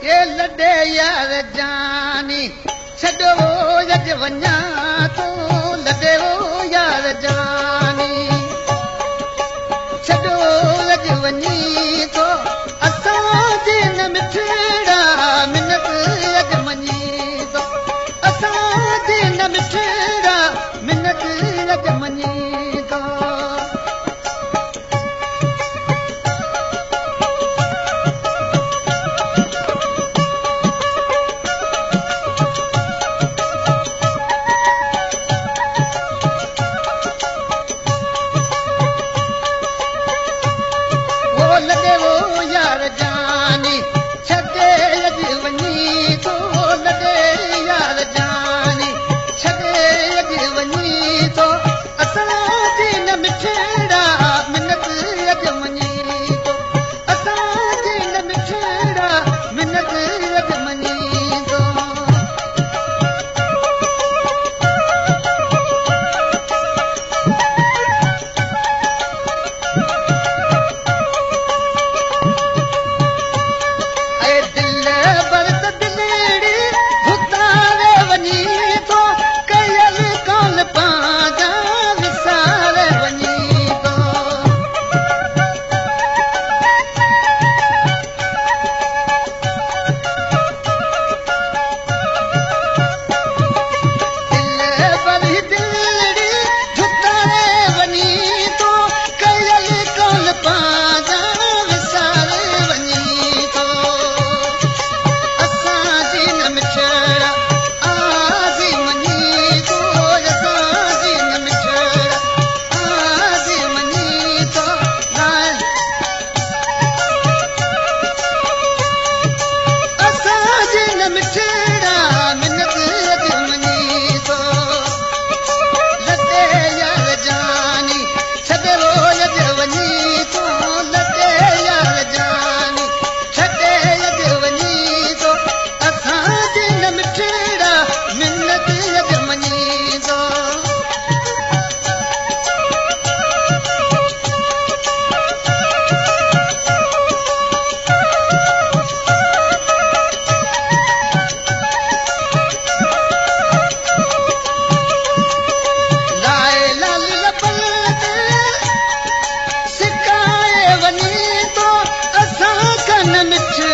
ये लॾे यार जानी छॾो यज वञा तो लॾे वो यार जानी छॾो यज वञी तो असां जे न मिठड़ा मिनत यज मञी तो असां जे न मिठड़ा मिनत यज मञी तो लॾे वो यार जानी छॾे यज वञी तो लॾे यार जानी छॾे यज वञी तो असां जे न मिठड़ा मिनत यज मञी तो असां जे न मिठड़ा मिनत यज मञी तो मिठ